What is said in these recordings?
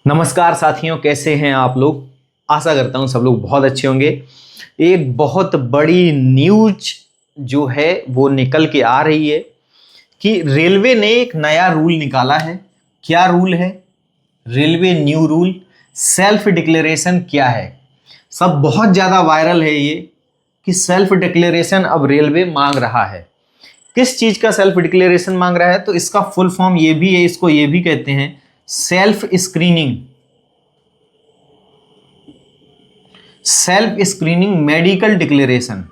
नमस्कार साथियों, कैसे हैं आप लोग। आशा करता हूं सब लोग बहुत अच्छे होंगे। एक बहुत बड़ी न्यूज जो है वो निकल के आ रही है कि रेलवे ने एक नया रूल निकाला है। क्या रूल है? Railway new rule self declaration क्या है। सब बहुत ज़्यादा वायरल है ये कि सेल्फ डिक्लेरेशन अब रेलवे मांग रहा है। किस चीज़ का सेल्फ डिक्लेरेशन मांग रहा है? तो इसका फुल फॉर्म ये भी है, इसको ये भी कहते हैं self screening. Self screening medical declaration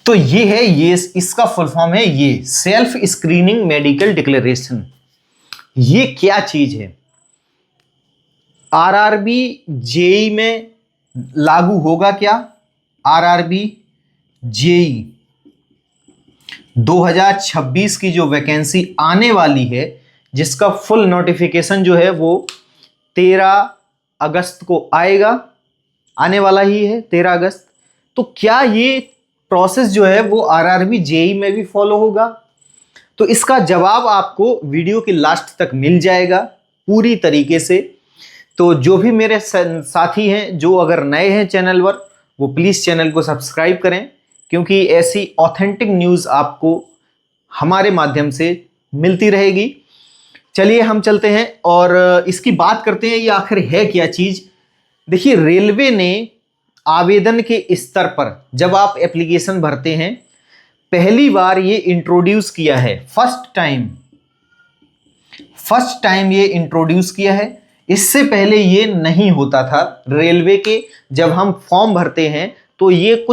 तो ये है, ये इसका फुल फॉर्म है ये सेल्फ स्क्रीनिंग मेडिकल डिक्लेरेशन। ये क्या चीज है? आरआरबी जेई में लागू होगा क्या? आरआरबी जेई 2026 की जो वैकेंसी आने वाली है, जिसका फुल नोटिफिकेशन जो है वो 13 अगस्त को आएगा, आने वाला ही है 13 अगस्त। तो क्या ये प्रोसेस जो है वो आरआरबी जेई में भी फॉलो होगा? तो इसका जवाब आपको वीडियो के लास्ट तक मिल जाएगा पूरी तरीके से। तो जो भी मेरे साथी हैं, जो अगर नए हैं चैनल पर, वो प्लीज़ चैनल को सब्सक्राइब करें, क्योंकि ऐसी ऑथेंटिक न्यूज़ आपको हमारे माध्यम से मिलती रहेगी। चलिए हम चलते हैं और इसकी बात करते हैं, ये आखिर है क्या चीज़। देखिए, रेलवे ने आवेदन के स्तर पर जब आप एप्लीकेशन भरते हैं, पहली बार ये इंट्रोड्यूस किया है, फर्स्ट टाइम ये इंट्रोड्यूस किया है। इससे पहले ये नहीं होता था। रेलवे के जब हम फॉर्म भरते हैं तो ये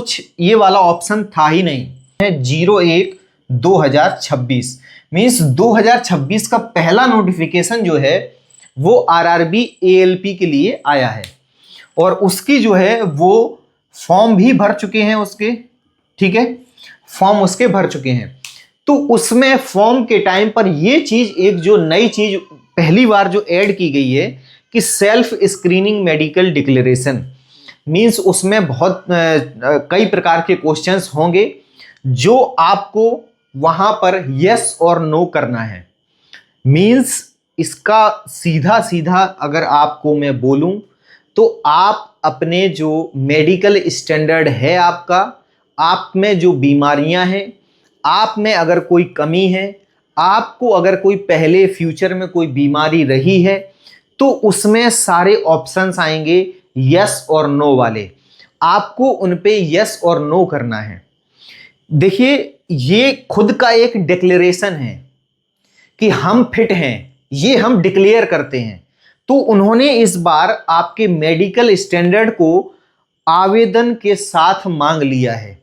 वाला ऑप्शन था ही नहीं है। 01/2026 मीन्स 2026 का पहला नोटिफिकेशन जो है वो आरआरबी एएलपी के लिए आया है, और उसकी जो है वो फॉर्म भी भर चुके हैं उसके, ठीक है, फॉर्म उसके भर चुके हैं। तो उसमें फॉर्म के टाइम पर ये चीज, एक जो नई चीज पहली बार जो ऐड की गई है कि self screening medical declaration, means उसमें बहुत कई प्रकार के क्वेश्चंस होंगे जो आपको वहां पर यस और नो करना है। मींस इसका सीधा सीधा अगर आपको मैं बोलूं तो आप अपने जो मेडिकल स्टैंडर्ड है आपका, आप में जो बीमारियां हैं, आप में अगर कोई कमी है, आपको अगर कोई पहले फ्यूचर में कोई बीमारी रही है, तो उसमें सारे ऑप्शंस आएंगे यस और नो वाले। आपको उन पे यस और नो करना है। देखिए, ये खुद का एक डिक्लेरेशन है कि हम फिट हैं, ये हम डिक्लेयर करते हैं। तो उन्होंने इस बार आपके मेडिकल स्टैंडर्ड को आवेदन के साथ मांग लिया है।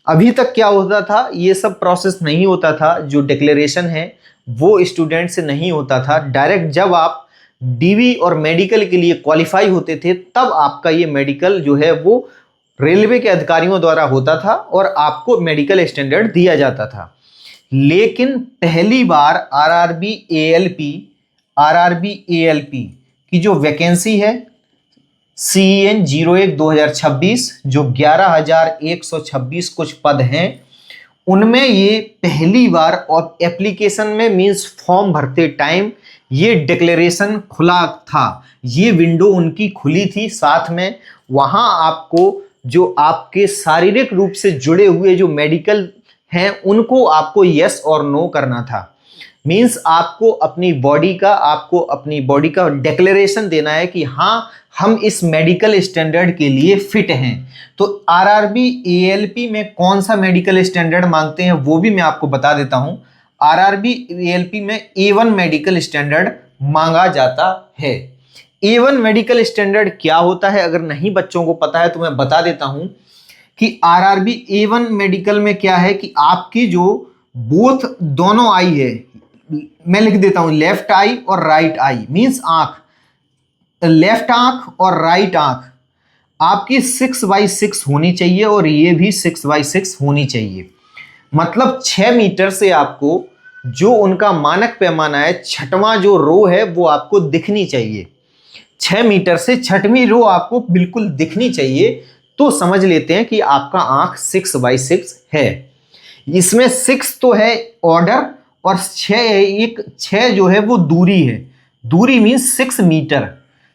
अभी तक क्या होता था, ये सब प्रोसेस नहीं होता था। जो डिक्लेरेशन है वो स्टूडेंट से नहीं होता था। डायरेक्ट जब आप डीवी और मेडिकल के लिए क्वालिफाई होते थे, तब आपका ये मेडिकल जो है वो रेलवे के अधिकारियों द्वारा होता था और आपको मेडिकल स्टैंडर्ड दिया जाता था। लेकिन पहली बार आरआरबी एएलपी की जो वैकेंसी है CEN 01/2026, जो 11,126 कुछ पद हैं, उनमें ये पहली बार और एप्लीकेशन में मींस फॉर्म भरते टाइम ये डिक्लेरेशन खुला था। ये विंडो उनकी खुली थी। साथ में वहां आपको जो आपके शारीरिक रूप से जुड़े हुए जो मेडिकल हैं, उनको आपको यस और नो करना था। मींस आपको अपनी बॉडी का डिक्लेरेशन देना है कि हाँ, हम इस मेडिकल स्टैंडर्ड के लिए फिट हैं। तो आरआरबी एएलपी में कौन सा मेडिकल स्टैंडर्ड मांगते हैं वो भी मैं आपको बता देता हूं। आरआरबी एएलपी में A1 मेडिकल स्टैंडर्ड मांगा जाता है। A1 मेडिकल स्टैंडर्ड क्या होता है, अगर नहीं बच्चों को पता है तो मैं बता देता हूं कि आरआरबी A1 मेडिकल में क्या है कि आपकी जो बोथ दोनों आई है, मैं लिख देता हूं लेफ्ट आई और राइट आई, मींस आंख, लेफ्ट आंख और राइट आंख आपकी 6/6 होनी चाहिए और ये भी 6/6 होनी चाहिए। मतलब 6 मीटर से आपको जो उनका मानक पैमाना है, छठवां जो रो है वो आपको दिखनी चाहिए। 6 मीटर से छठवीं रो आपको बिल्कुल दिखनी चाहिए, तो समझ लेते हैं कि आपका आंख 6/6 है। इसमें 6 तो है ऑर्डर और 6 जो है वो दूरी है। दूरी मीन्स 6 मीटर।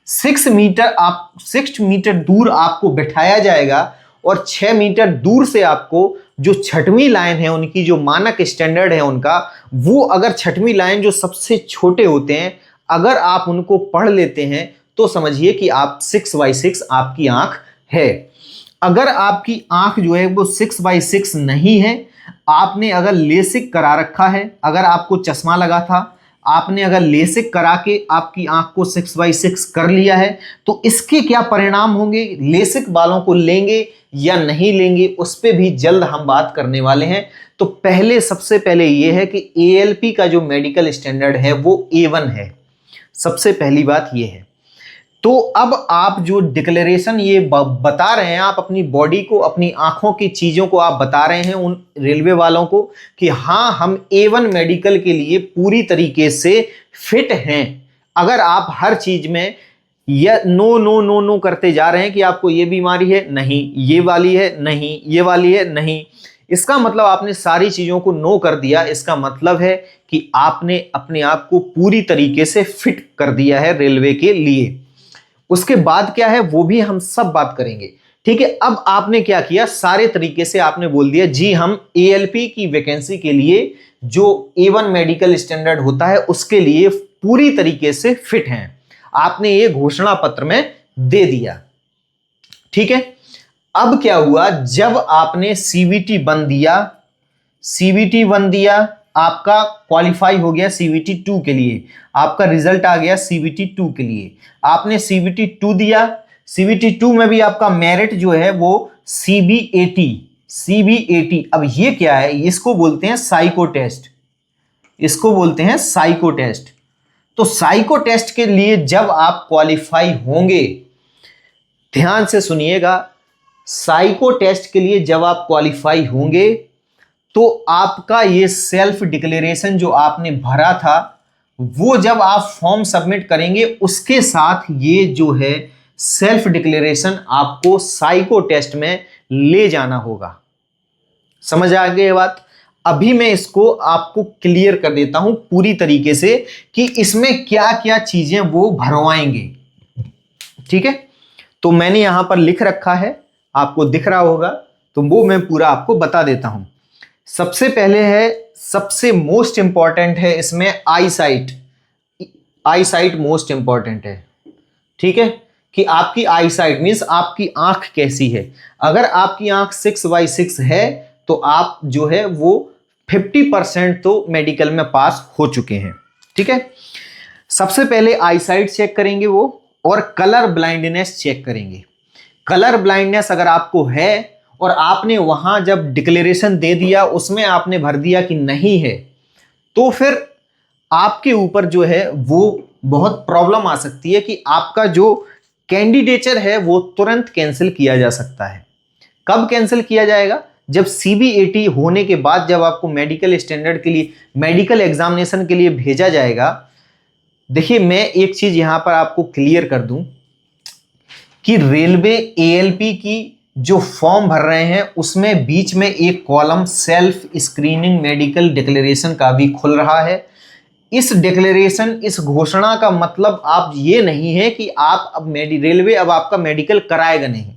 6 मीटर दूर आपको बैठाया जाएगा और 6 मीटर दूर से आपको जो छठवीं लाइन है उनकी, जो मानक स्टैंडर्ड है उनका, वो अगर छठवीं लाइन जो सबसे छोटे होते हैं अगर आप उनको पढ़ लेते हैं तो समझिए कि आप 6/6 आपकी आंख है। अगर आपकी आंख जो है वो 6/6 नहीं है, आपने अगर लेसिक करा रखा है, अगर आपको चश्मा लगा था, आपने अगर लेसिक करा के आपकी आंख को 6/6 कर लिया है, तो इसके क्या परिणाम होंगे, लेसिक वालों को लेंगे या नहीं लेंगे, उस पर भी जल्द हम बात करने वाले हैं। तो सबसे पहले ये है कि ALP का जो मेडिकल स्टैंडर्ड है वो A1 है। सबसे पहली बात ये है। तो अब आप जो डिक्लेरेशन ये बता रहे हैं, आप अपनी बॉडी को, अपनी आंखों की चीज़ों को आप बता रहे हैं उन रेलवे वालों को कि हाँ हम A1 मेडिकल के लिए पूरी तरीके से फिट हैं। अगर आप हर चीज़ में या नो नो नो नो करते जा रहे हैं कि आपको ये बीमारी है, नहीं, ये वाली है, नहीं, ये वाली है, नहीं, इसका मतलब आपने सारी चीज़ों को नो कर दिया। इसका मतलब है कि आपने अपने आप को पूरी तरीके से फिट कर दिया है रेलवे के लिए। उसके बाद क्या है वो भी हम सब बात करेंगे, ठीक है। अब आपने क्या किया, सारे तरीके से आपने बोल दिया जी हम ALP की वैकेंसी के लिए जो A1 मेडिकल स्टैंडर्ड होता है उसके लिए पूरी तरीके से फिट हैं। आपने ये घोषणा पत्र में दे दिया, ठीक है। अब क्या हुआ, जब आपने CBT 1 दिया, CBT 1 दिया, आपका क्वालिफाई हो गया CBT 2 के लिए, आपका रिजल्ट आ गया CBT 2 के लिए, आपने CBT 2 दिया। CBT 2 में भी आपका मेरिट जो है वो CB80। अब ये क्या है, इसको बोलते हैं साइको टेस्ट, इसको बोलते हैं साइको टेस्ट। तो साइको टेस्ट के लिए जब आप क्वालिफाई होंगे, ध्यान से सुनिएगा, साइको टेस्ट के लिए जब आप क्वालिफाई होंगे तो आपका ये सेल्फ डिक्लेरेशन जो आपने भरा था वो जब आप फॉर्म सबमिट करेंगे उसके साथ ये जो है सेल्फ डिक्लेरेशन आपको साइको टेस्ट में ले जाना होगा। समझ आ गई बात। अभी मैं इसको आपको क्लियर कर देता हूं पूरी तरीके से कि इसमें क्या क्या चीजें वो भरवाएंगे, ठीक है। तो मैंने यहां पर लिख रखा है, आपको दिख रहा होगा, तो वो मैं पूरा आपको बता देता हूं। सबसे पहले है, सबसे मोस्ट इंपॉर्टेंट है इसमें आई साइट। आई साइट मोस्ट इंपॉर्टेंट है, ठीक है, कि आपकी आई साइट मीन्स आपकी आंख कैसी है। अगर आपकी आंख 6/6 है तो आप जो है वो 50% तो मेडिकल में पास हो चुके हैं, ठीक है। सबसे पहले आई साइट चेक करेंगे वो, और कलर ब्लाइंडनेस चेक करेंगे। कलर ब्लाइंडनेस अगर आपको है और आपने वहां जब डिक्लेरेशन दे दिया उसमें आपने भर दिया कि नहीं है, तो फिर आपके ऊपर जो है वो बहुत प्रॉब्लम आ सकती है कि आपका जो कैंडिडेचर है वो तुरंत कैंसिल किया जा सकता है। कब कैंसिल किया जाएगा, जब CB80 होने के बाद जब आपको मेडिकल स्टैंडर्ड के लिए, मेडिकल एग्जामिनेशन के लिए भेजा जाएगा। देखिए मैं एक चीज यहां पर आपको क्लियर कर दूं कि रेलवे ALP की जो फॉर्म भर रहे हैं उसमें बीच में एक column self screening medical declaration का भी खुल रहा है। इस डिक्लेरेशन, इस घोषणा का मतलब आप ये नहीं है कि आप अब रेलवे अब आपका मेडिकल कराएगा नहीं,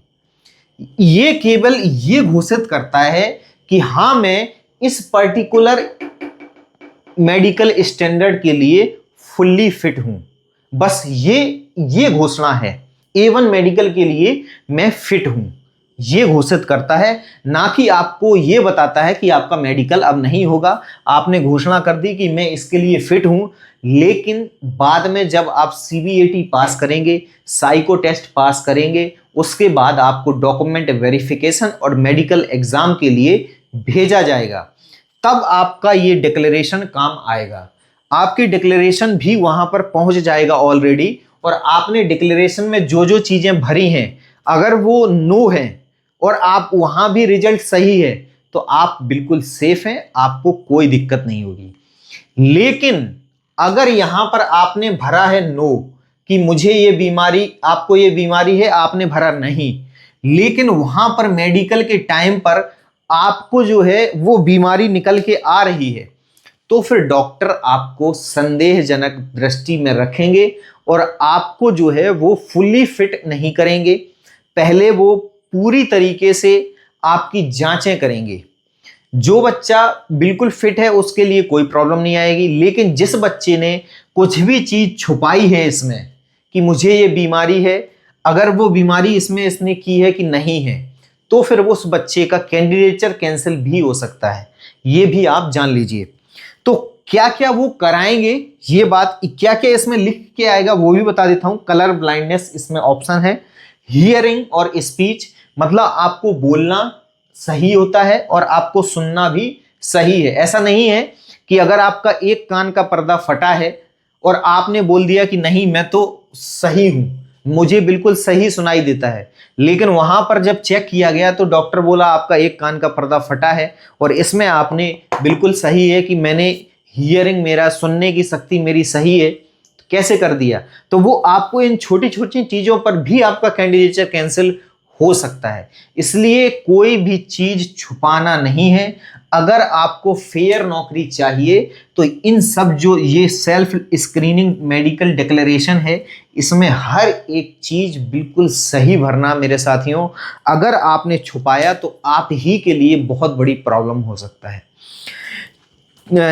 ये केवल ये घोषित करता है कि हाँ मैं इस पर्टिकुलर मेडिकल स्टैंडर्ड के लिए फुल्ली फिट हूं, बस ये घोषणा है। A1 मेडिकल के लिए मैं फिट हूं, ये घोषित करता है, ना कि आपको ये बताता है कि आपका मेडिकल अब नहीं होगा। आपने घोषणा कर दी कि मैं इसके लिए फिट हूं, लेकिन बाद में जब आप CB80 पास करेंगे, साइको टेस्ट पास करेंगे, उसके बाद आपको डॉक्यूमेंट वेरिफिकेशन और मेडिकल एग्जाम के लिए भेजा जाएगा, तब आपका ये डिक्लेरेशन काम आएगा। आपकी डिक्लेरेशन भी वहां पर पहुंच जाएगा ऑलरेडी, और आपने डिक्लेरेशन में जो जो चीजें भरी हैं अगर वो नो है और आप वहां भी रिजल्ट सही है तो आप बिल्कुल सेफ हैं, आपको कोई दिक्कत नहीं होगी। लेकिन अगर यहां पर आपने भरा है नो कि मुझे ये बीमारी, आपको ये बीमारी है, आपने भरा नहीं, लेकिन वहां पर मेडिकल के टाइम पर आपको जो है वो बीमारी निकल के आ रही है, तो फिर डॉक्टर आपको संदेहजनक दृष्टि में रखेंगे और आपको जो है वो फुल्ली फिट नहीं करेंगे। पहले वो पूरी तरीके से आपकी जांचें करेंगे। जो बच्चा बिल्कुल फिट है उसके लिए कोई प्रॉब्लम नहीं आएगी, लेकिन जिस बच्चे ने कुछ भी चीज छुपाई है इसमें कि मुझे ये बीमारी है, अगर वो बीमारी इसमें इसने की है कि नहीं है, तो फिर वो उस बच्चे का कैंडिडेचर कैंसिल भी हो सकता है। ये भी आप जान लीजिए। तो क्या क्या वो कराएंगे, ये बात क्या क्या इसमें लिख के आएगा वो भी बता देता हूं। कलर ब्लाइंडनेस इसमें ऑप्शन है, हियरिंग और स्पीच, मतलब आपको बोलना सही होता है और आपको सुनना भी सही है। ऐसा नहीं है कि अगर आपका एक कान का पर्दा फटा है और आपने बोल दिया कि नहीं मैं तो सही हूं, मुझे बिल्कुल सही सुनाई देता है, लेकिन वहां पर जब चेक किया गया तो डॉक्टर बोला आपका एक कान का पर्दा फटा है और इसमें आपने बिल्कुल सही है कि मैंने हियरिंग, मेरा सुनने की शक्ति मेरी सही है, तो कैसे कर दिया। तो वो आपको इन छोटी छोटी चीजों पर भी आपका कैंडिडेचर कैंसिल हो सकता है। इसलिए कोई भी चीज छुपाना नहीं है। अगर आपको फेयर नौकरी चाहिए तो इन सब जो ये सेल्फ स्क्रीनिंग मेडिकल डिक्लेरेशन है, इसमें हर एक चीज बिल्कुल सही भरना मेरे साथियों। अगर आपने छुपाया तो आप ही के लिए बहुत बड़ी प्रॉब्लम हो सकता है।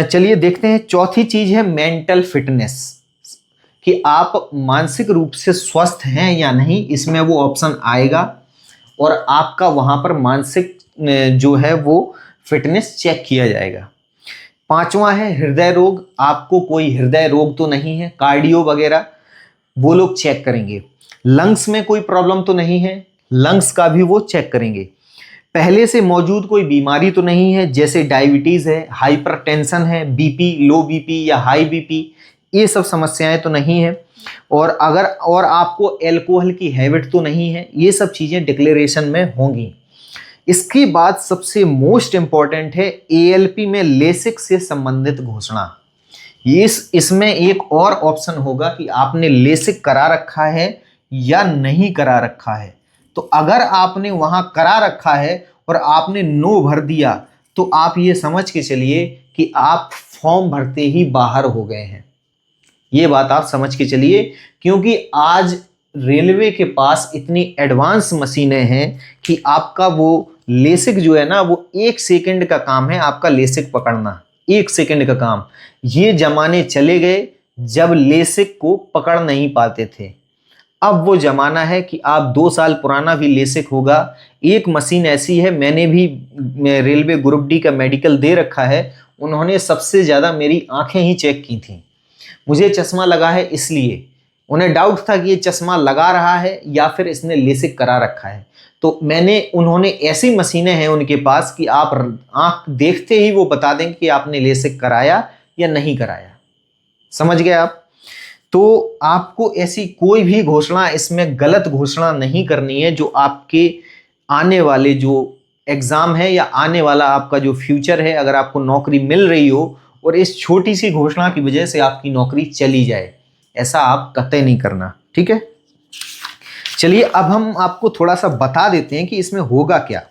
चलिए देखते हैं, चौथी चीज है मेंटल फिटनेस, कि आप मानसिक रूप से स्वस्थ हैं या नहीं, इसमें वो ऑप्शन आएगा और आपका वहां पर मानसिक जो है वो फिटनेस चेक किया जाएगा। पांचवा है हृदय रोग, आपको कोई हृदय रोग तो नहीं है, कार्डियो वगैरह वो लोग चेक करेंगे। लंग्स में कोई प्रॉब्लम तो नहीं है, लंग्स का भी वो चेक करेंगे। पहले से मौजूद कोई बीमारी तो नहीं है, जैसे डायबिटीज है, हाइपरटेंशन है, बीपी, लो बीपी या हाई बीपी, ये सब समस्याएं तो नहीं है। और अगर और आपको अल्कोहल की हैबिट तो नहीं है, ये सब चीजें डिक्लेरेशन में होंगी। इसके बाद सबसे मोस्ट इंपॉर्टेंट है एएलपी में लेसिक से संबंधित घोषणा। इसमें एक और ऑप्शन होगा कि आपने लेसिक करा रखा है या नहीं करा रखा है। तो अगर आपने वहां करा रखा है और आपने नो भर दिया तो आप ये समझ के चलिए कि आप फॉर्म भरते ही बाहर हो गए हैं। ये बात आप समझ के चलिए, क्योंकि आज रेलवे के पास इतनी एडवांस मशीनें हैं कि आपका वो लेसिक जो है ना, वो 1 सेकंड का काम है आपका लेसिक पकड़ना, 1 सेकंड का काम। ये जमाने चले गए जब लेसिक को पकड़ नहीं पाते थे। अब वो जमाना है कि आप 2 साल पुराना भी लेसिक होगा। एक मशीन ऐसी है, मैंने भी रेलवे ग्रुप डी का मेडिकल दे रखा है, उन्होंने सबसे ज्यादा मेरी आंखें ही चेक की थी। मुझे चश्मा लगा है इसलिए उन्हें डाउट था कि ये चश्मा लगा रहा है या फिर इसने लेसिक करा रखा है। तो उन्होंने ऐसी मशीनें हैं उनके पास कि आप आंख देखते ही वो बता देंगे कि आपने लेसिक कराया या नहीं कराया। समझ गए आप? तो आपको ऐसी कोई भी घोषणा, इसमें गलत घोषणा नहीं करनी है। जो आपके आने वाले जो एग्जाम है या आने वाला आपका जो फ्यूचर है, अगर आपको नौकरी मिल रही हो और इस छोटी सी घोषणा की वजह से आपकी नौकरी चली जाए, ऐसा आप कतई नहीं करना। ठीक है, चलिए अब हम आपको थोड़ा सा बता देते हैं कि इसमें होगा क्या।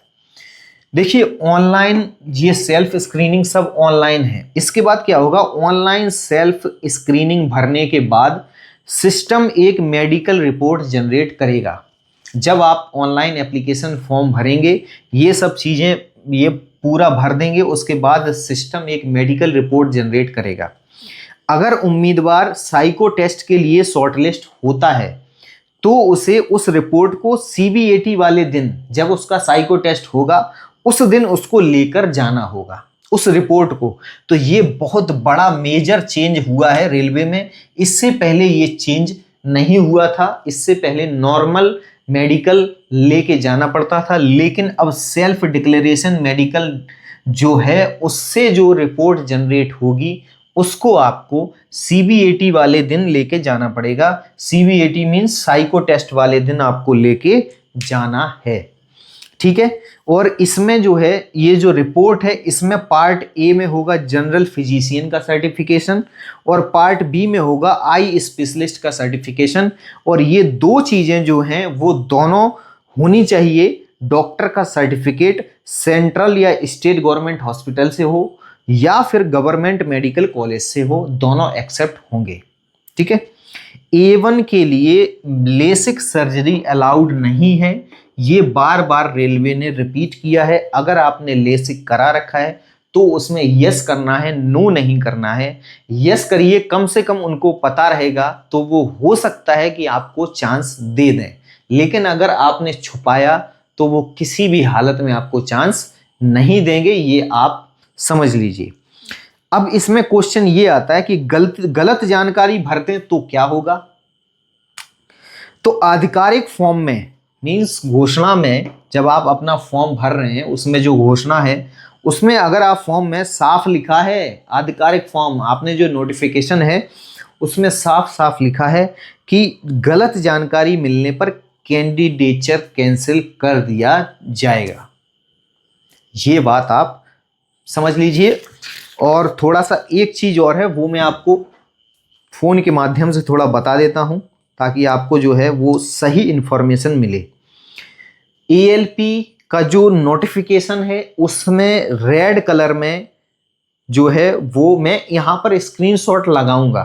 देखिए ऑनलाइन ये सेल्फ स्क्रीनिंग सब ऑनलाइन है। इसके बाद क्या होगा, ऑनलाइन सेल्फ स्क्रीनिंग भरने के बाद सिस्टम एक मेडिकल रिपोर्ट जनरेट करेगा। जब आप ऑनलाइन एप्लीकेशन फॉर्म भरेंगे, ये सब चीजें ये पूरा भर देंगे, उसके बाद सिस्टम एक मेडिकल रिपोर्ट जनरेट करेगा। अगर उम्मीदवार साइको टेस्ट के लिए शॉर्टलिस्ट होता है तो उसे उस रिपोर्ट को सीबीएटी वाले दिन, जब उसका साइको टेस्ट होगा उस दिन उसको लेकर जाना होगा उस रिपोर्ट को। तो ये बहुत बड़ा मेजर चेंज हुआ है रेलवे में। इससे पहले ये चेंज नहीं हुआ था। इससे पहले नॉर्मल मेडिकल लेके जाना पड़ता था, लेकिन अब सेल्फ डिक्लेरेशन मेडिकल जो है उससे जो रिपोर्ट जनरेट होगी उसको आपको सीबीएटी वाले दिन लेके जाना पड़ेगा। सीबीएटी मीन्स साइको टेस्ट वाले दिन आपको लेके जाना है। ठीक है, और इसमें जो है ये जो रिपोर्ट है, इसमें पार्ट ए में होगा जनरल फिजिशियन का सर्टिफिकेशन और पार्ट बी में होगा आई स्पेशलिस्ट का सर्टिफिकेशन। और ये दो चीजें जो हैं वो दोनों होनी चाहिए, डॉक्टर का सर्टिफिकेट सेंट्रल या स्टेट गवर्नमेंट हॉस्पिटल से हो या फिर गवर्नमेंट मेडिकल कॉलेज से हो, दोनों एक्सेप्ट होंगे। ठीक है। A1 के लिए लेसिक सर्जरी अलाउड नहीं है, ये बार बार रेलवे ने रिपीट किया है। अगर आपने लेसिक करा रखा है तो उसमें यस करना है, नो नहीं करना है। यस करिए, कम से कम उनको पता रहेगा तो वो हो सकता है कि आपको चांस दे दें, लेकिन अगर आपने छुपाया तो वो किसी भी हालत में आपको चांस नहीं देंगे, ये आप समझ लीजिए। अब इसमें क्वेश्चन ये आता है कि गलत जानकारी भरते तो क्या होगा। तो आधिकारिक फॉर्म में, मींस घोषणा में, जब आप अपना फॉर्म भर रहे हैं उसमें जो घोषणा है उसमें अगर आप फॉर्म में साफ लिखा है, आधिकारिक फॉर्म आपने जो नोटिफिकेशन है उसमें साफ साफ लिखा है कि गलत जानकारी मिलने पर कैंडिडेचर कैंसिल कर दिया जाएगा, ये बात आप समझ लीजिए। और थोड़ा सा एक चीज और है, वो मैं आपको फोन के माध्यम से थोड़ा बता देता हूं ताकि आपको जो है वो सही इंफॉर्मेशन मिले। ALP का जो नोटिफिकेशन है उसमें रेड कलर में जो है वो मैं यहां पर स्क्रीनशॉट लगाऊंगा।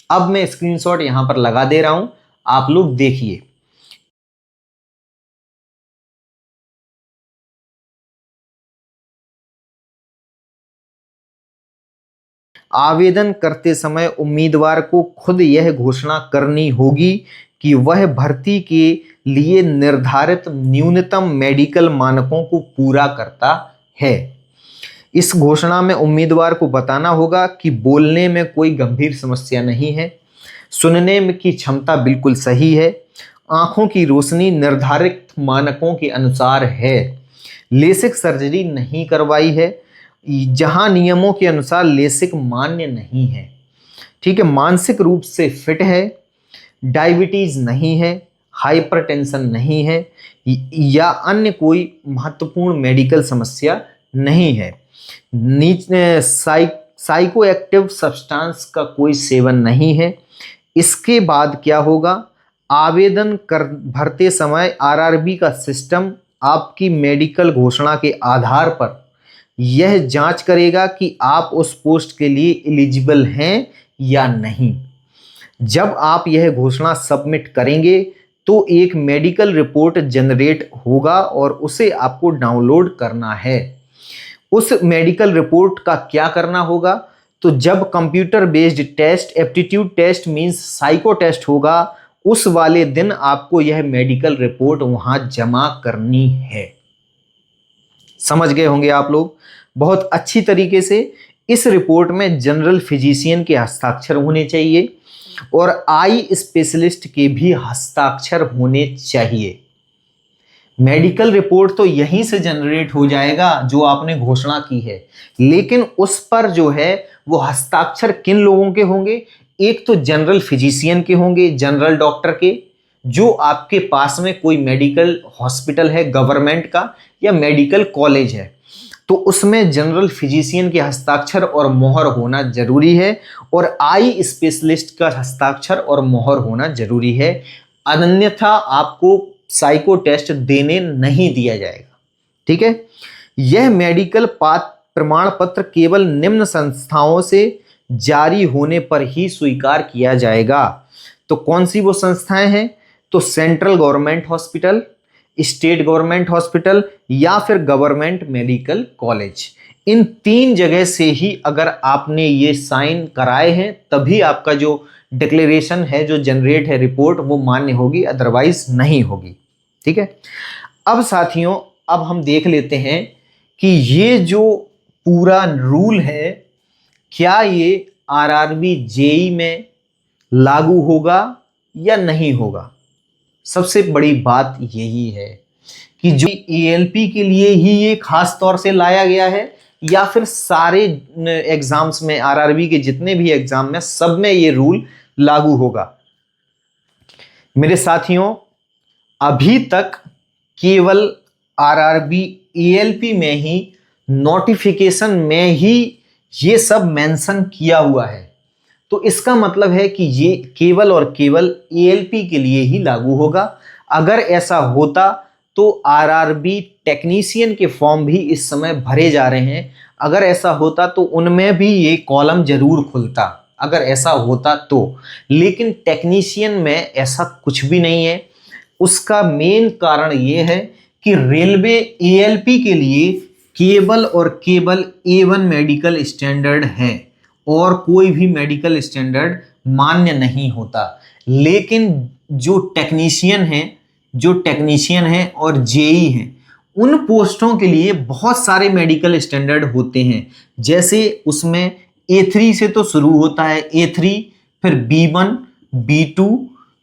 अब मैं स्क्रीनशॉट यहां पर लगा दे रहा हूं, आप लोग देखिए। आवेदन करते समय उम्मीदवार को खुद यह घोषणा करनी होगी कि वह भर्ती के लिए निर्धारित न्यूनतम मेडिकल मानकों को पूरा करता है। इस घोषणा में उम्मीदवार को बताना होगा कि बोलने में कोई गंभीर समस्या नहीं है, सुनने में की क्षमता बिल्कुल सही है, आंखों की रोशनी निर्धारित मानकों के अनुसार है, लेसिक सर्जरी नहीं करवाई है जहां नियमों के अनुसार लेसिक मान्य नहीं है। ठीक है। मानसिक रूप से फिट है, डायबिटीज नहीं है, हाइपरटेंशन नहीं है या अन्य कोई महत्वपूर्ण मेडिकल समस्या नहीं है, नीचे साइको एक्टिव सब्सटेंस का कोई सेवन नहीं है। इसके बाद क्या होगा, आवेदन कर भरते समय RRB का सिस्टम आपकी मेडिकल घोषणा के आधार पर यह जांच करेगा कि आप उस पोस्ट के लिए एलिजिबल हैं या नहीं। जब आप यह घोषणा सबमिट करेंगे तो एक मेडिकल रिपोर्ट जनरेट होगा और उसे आपको डाउनलोड करना है। उस मेडिकल रिपोर्ट का क्या करना होगा, तो जब computer based test, aptitude test means psycho test होगा, उस वाले दिन आपको यह मेडिकल रिपोर्ट वहां जमा करनी है। समझ गए होंगे आप लोग बहुत अच्छी तरीके से। इस रिपोर्ट में जनरल फिजिशियन के हस्ताक्षर होने चाहिए और आई स्पेशलिस्ट के भी हस्ताक्षर होने चाहिए। मेडिकल रिपोर्ट तो यहीं से जनरेट हो जाएगा जो आपने घोषणा की है, लेकिन उस पर जो है वो हस्ताक्षर किन लोगों के होंगे, एक तो जनरल फिजिशियन के होंगे, जनरल डॉक्टर के, जो आपके पास में कोई मेडिकल हॉस्पिटल है गवर्नमेंट का या मेडिकल कॉलेज है तो उसमें जनरल फिजिशियन के हस्ताक्षर और मोहर होना जरूरी है, और आई स्पेशलिस्ट का हस्ताक्षर और मोहर होना जरूरी है, अन्यथा आपको साइको टेस्ट देने नहीं दिया जाएगा। ठीक है। यह मेडिकल प्रमाण पत्र केवल निम्न संस्थाओं से जारी होने पर ही स्वीकार किया जाएगा। तो कौन सी वो संस्थाएं हैं, तो central government hospital, state government hospital या फिर गवर्नमेंट मेडिकल कॉलेज। इन 3 जगह से ही अगर आपने ये साइन कराए हैं तभी आपका जो डिक्लेरेशन है, जो जनरेट है रिपोर्ट, वो मान्य होगी, अदरवाइज नहीं होगी। ठीक है। अब साथियों, अब हम देख लेते हैं कि ये जो पूरा रूल है क्या ये RRB JEE में लागू होगा या नहीं होगा। सबसे बड़ी बात यही है कि जो ALP के लिए ही ये खास तौर से लाया गया है या फिर सारे एग्जाम्स में, RRB के जितने भी एग्जाम में, सब में ये रूल लागू होगा। मेरे साथियों, अभी तक केवल RRB ALP में ही नोटिफिकेशन में ही ये सब मेंशन किया हुआ है, तो इसका मतलब है कि ये केवल और केवल ALP के लिए ही लागू होगा। अगर ऐसा होता तो आरआरबी टेक्नीशियन के फॉर्म भी इस समय भरे जा रहे हैं। अगर ऐसा होता तो उनमें भी ये कॉलम जरूर खुलता, अगर ऐसा होता तो। लेकिन टेक्नीशियन में ऐसा कुछ भी नहीं है। उसका मेन कारण ये है कि रेलवे एएलपी के लिए केवल और केवल A1 मेडिकल स्टैंडर्ड है और कोई भी मेडिकल स्टैंडर्ड मान्य नहीं होता। लेकिन जो टेक्नीशियन है और जेई हैं, उन पोस्टों के लिए बहुत सारे मेडिकल स्टैंडर्ड होते हैं। जैसे उसमें A3 से तो शुरू होता है, A3, फिर B1, B2,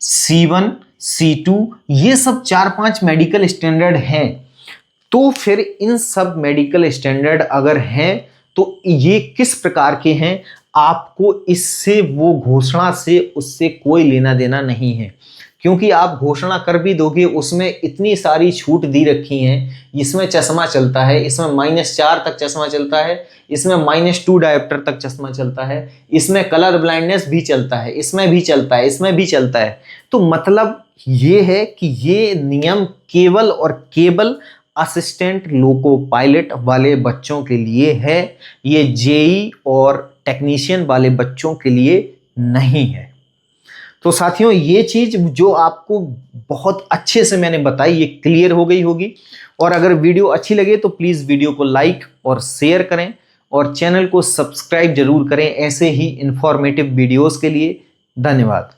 C1, C2, ये सब 4-5 मेडिकल स्टैंडर्ड हैं। तो फिर इन सब मेडिकल स्टैंडर्ड अगर हैं तो ये किस प्रकार के हैं, आपको इससे, वो घोषणा से उससे कोई लेना देना नहीं है। क्योंकि आप घोषणा कर भी दोगे, उसमें इतनी सारी छूट दी रखी हैं। इसमें चश्मा चलता है, इसमें -4 तक चश्मा चलता है, इसमें -2 डायोप्टर तक चश्मा चलता है, इसमें कलर ब्लाइंडनेस भी चलता है, इसमें भी चलता है, इसमें भी चलता है। तो मतलब ये है कि ये नियम केवल और केवल असिस्टेंट लोको पायलट वाले बच्चों के लिए है, ये जेई और टेक्नीशियन वाले बच्चों के लिए नहीं है। तो साथियों, ये चीज जो आपको बहुत अच्छे से मैंने बताई, ये क्लियर हो गई होगी। और अगर वीडियो अच्छी लगे तो प्लीज वीडियो को लाइक और शेयर करें और चैनल को सब्सक्राइब जरूर करें ऐसे ही इंफॉर्मेटिव वीडियोस के लिए। धन्यवाद।